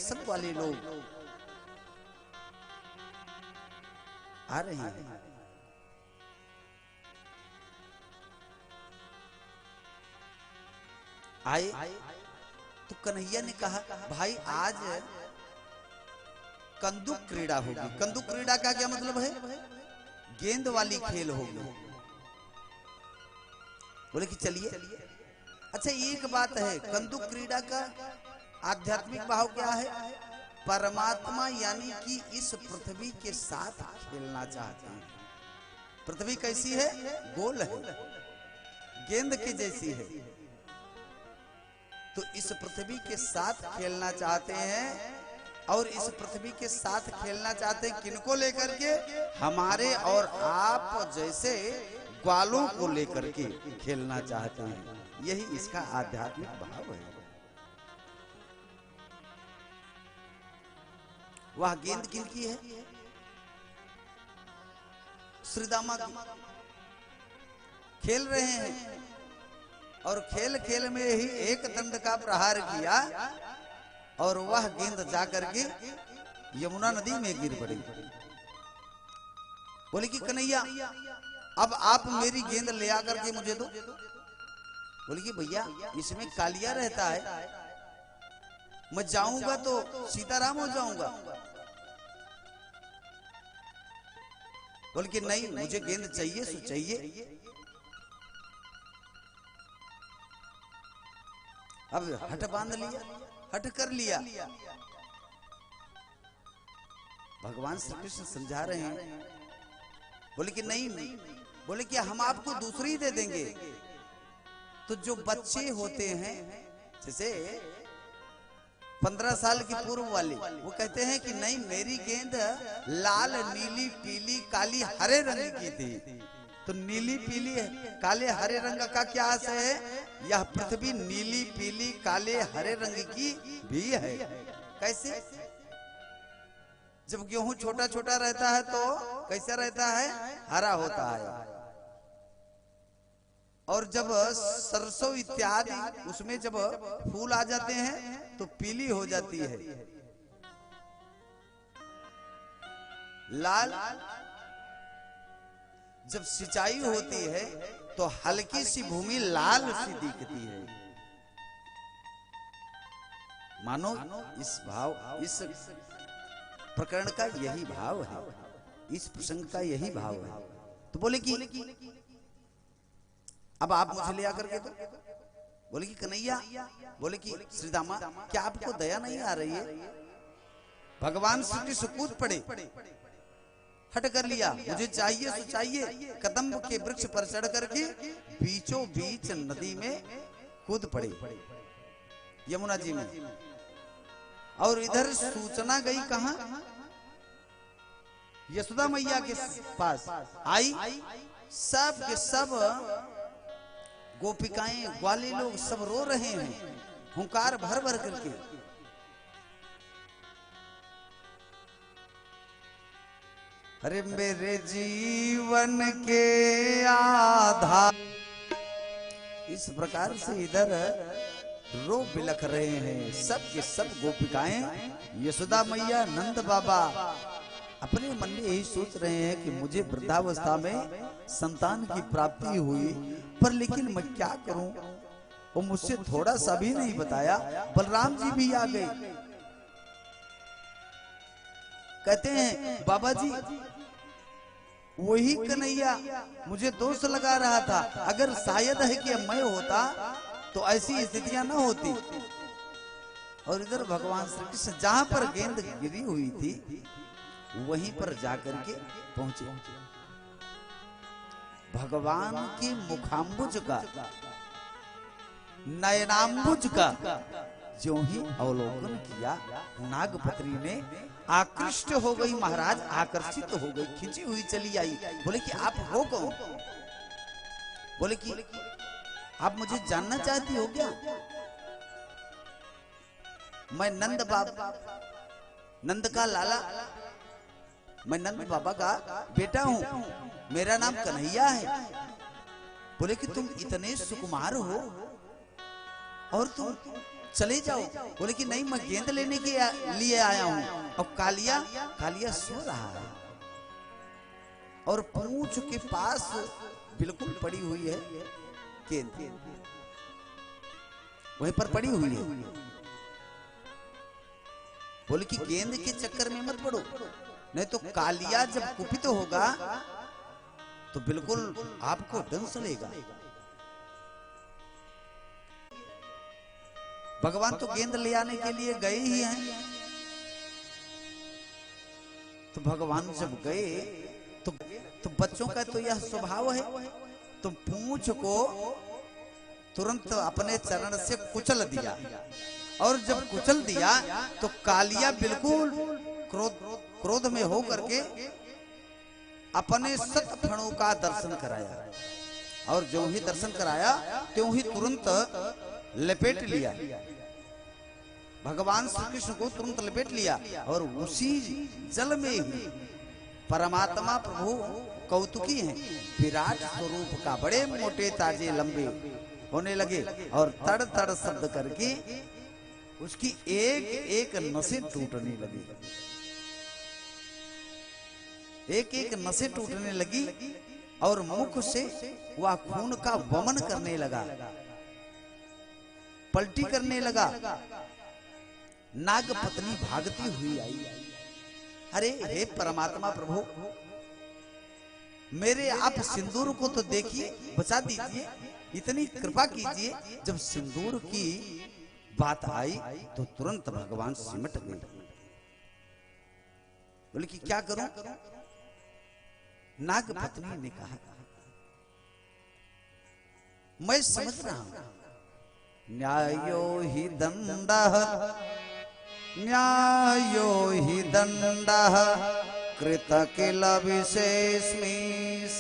सब वाले लोग आ रहे हैं। आए तो कन्हैया ने कहा भाई आज कंदुक क्रीड़ा होगी। कंदुक क्रीड़ा का क्या मतलब है? गेंद वाली खेल होगी। बोले कि चलिए। अच्छा एक बात है, कंदुक क्रीड़ा का आध्यात्मिक भाव क्या है? परमात्मा यानी कि इस पृथ्वी के साथ खेलना चाहते हैं। पृथ्वी कैसी है? गोल है, गेंद के जैसी है। तो इस पृथ्वी के साथ खेलना चाहते हैं। और इस पृथ्वी के साथ खेलना चाहते हैं किनको लेकर के? हमारे और आप जैसे ग्वालों को लेकर के खेलना चाहते हैं। यही इसका आध्यात्मिक भाव है। वह गेंद किनकी है? श्रीदामा की। खेल रहे हैं और खेल खेल में ही एक दंड का प्रहार किया और वह गेंद जाकर के यमुना नदी में गिर पड़ी। बोले कि कन्हैया अब आप मेरी गेंद ले आकर के मुझे दो। बोले कि भैया इसमें कालिया रहता है, मैं जाऊंगा तो सीताराम हो जाऊंगा। बोले कि नहीं, मुझे गेंद चाहिए सो चाहिए। अब हट बांध लिया, हट कर लिया। भगवान श्री कृष्ण समझा रहे हैं। बोले कि नहीं, बोले कि हम आपको दूसरी दे देंगे। तो जो बच्चे होते हैं जैसे 15 साल की पूर्व वाले, वो कहते हैं कि नहीं मेरी गेंद लाल नीली पीली काली हरे रंग की थी। तो नीली पीली काले हरे रंग का क्या आशय है? यह पृथ्वी नीली पीली काले हरे रंग की भी है। कैसे? जब गेहूं छोटा छोटा रहता है तो कैसा रहता है? हरा होता है। और जब सरसों इत्यादि उसमें जब फूल आ जाते हैं तो पीली हो जाती है। लाल जब सिंचाई होती है तो हल्की सी भूमि लाल सी दिखती है। मानो इस भाव, इस प्रकरण का यही भाव है, इस प्रसंग का यही भाव है। तो बोले कि अब आप मुझे ले आकर के दो। बोले कि कन्हैया, बोले कि श्रीदामा क्या आपको दया नहीं आ रही है? भगवान श्री कृष्ण कूद पड़े, हट कर लिया। मुझे चाहिए सो चाहिए। कदम्ब के वृक्ष पर चढ़ करके बीचों बीच नदी में कूद पड़े, यमुना जी में। और इधर सूचना गई कहां? यशोदा मैया के पास आई। सब के सब गोपिकाएं ग्वाले लोग सब रो रहे हैं, हुंकार भर भर करके। अरे मेरे जीवन के आधार, इस प्रकार से इधर रो बिलख रहे हैं सब के सब गोपिकाएं। यशोदा मैया नंद बाबा अपने मन में यही सोच रहे हैं कि मुझे वृद्धावस्था में संतान की प्राप्ति हुई, पर लेकिन मैं क्या करूं? वो मुझसे थोड़ा सा भी नहीं बताया। बलराम जी भी आ गए, कहते हैं बाबा जी वही कन्हैया मुझे दोष लगा रहा था। अगर शायद है कि मैं होता तो ऐसी स्थितियां न होती। और इधर भगवान श्री कृष्ण जहां पर गेंद गिरी हुई थी वहीं पर जाकर के पहुंचे। भगवान के मुखाम्बुज का, नयनाम्बुज का जो ही अवलोकन किया, नागपत्री ने आकृष्ट हो गई महाराज, आकर्षित हो गई, खिंची हुई चली आई। बोले कि आप हो कौन? बोले कि आप मुझे जानना चाहती हो क्या? मैं नंद बाबा, नंद का लाला, मैं नंद बाबा का बेटा हूं, मेरा नाम कन्हैया है। बोले कि तुम इतने सुकुमार हो और तुम चले जाओ। बोले कि नहीं, मैं गेंद लेने के लिए आया हूं। और कालिया कालिया सो रहा है और पूंछ के पास बिल्कुल पड़ी हुई है गेंद, वहीं पर पड़ी हुई है। बोले कि गेंद के चक्कर में मत पड़ो, नहीं तो कालिया जब कुपित होगा तो बिल्कुल आपको दंश लेगा। भगवान तो गेंद ले आने के लिए गए ही हैं। तो भगवान जब गए तो बच्चों का तो यह स्वभाव है, तो पूंछ को तुरंत अपने चरण से कुचल दिया। और जब कुचल दिया तो कालिया बिल्कुल क्रोध में हो करके अपने 7 फणों का दर्शन कराया। और जो ही दर्शन कराया त्यों ही तुरंत लपेट लिया, भगवान श्री कृष्ण को तुरंत लपेट लिया। और उसी जल में ही परमात्मा प्रभु कौतुकी हैं, विराट स्वरूप का, बड़े मोटे ताजे लंबे होने लगे। और तड़ तड़ शब्द करके उसकी एक एक नसें टूटने लगी, एक एक नसें टूटने लगी। और मुख से वह खून का वमन करने लगा, पलटी करने लगा। नाग पत्नी भागती हुई आई। अरे हे परमात्मा प्रभु, मेरे आप सिंदूर को तो देखिए, बचा दीजिए, इतनी कृपा कीजिए। जब सिंदूर की बात आई तो तुरंत भगवान सिमट गए। बोले कि क्या करूं? नाग पत्नी ने कहा, मैं समझ रहा हूं, न्यायो ही दंडः, न्यायो ही दंडः कृत किल विशेषमिस्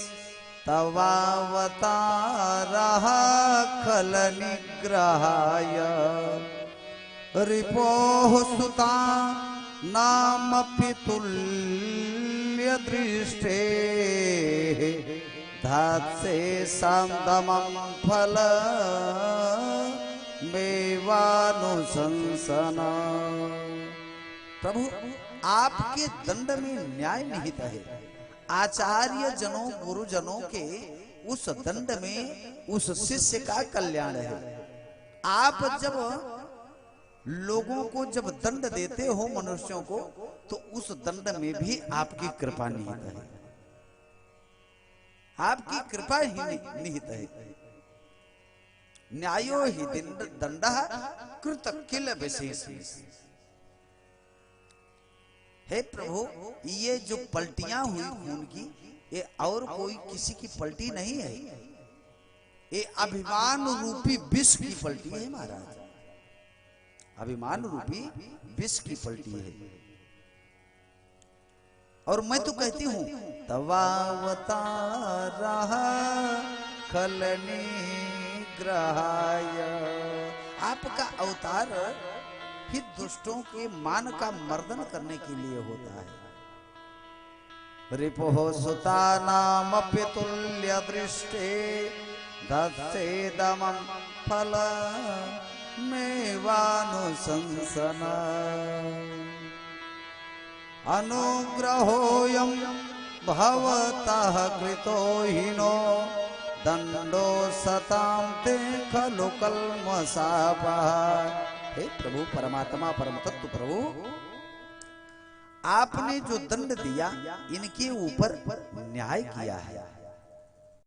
तवावतारः खल निग्रहाय रिपोः सुता नामपि तुल्य दृष्टे धात्से सामदमं फल मेवानुशंसना। प्रभु, आपके दंड में न्याय निहित है। आचार्य जनों गुरुजनों के उस दंड में उस शिष्य का कल्याण है। आप जब लोगों को जब दंड देते हो मनुष्यों को, तो उस दंड में भी आपकी कृपा निहित है, आपकी कृपा ही निहित है। न्यायो ही दंडः कृत किल विशेषमिस्। हे प्रभु, ये जो पलटियां हुई खून की, ये और कोई किसी की पलटी नहीं है, ये अभिमान रूपी विष की पलटी है महाराज, अभिमान रूपी विष की पलटी है। और मैं तो कहती हूं, तवावतारः खल निग्रहाय, आपका अवतार ही दुष्टों के मान का मर्दन करने के लिए होता है। रिपोः सुतानामपि तुल्य दृष्टे दत्सेदमं फल मेवानुशंसना। अनुग्रहोऽयं भवतः कृतो हिनो दंडो सतां ते खलु कल्मषापः। हे प्रभु परमात्मा परम तत्व प्रभु, आपने जो दंड दिया इनके ऊपर न्याय किया है।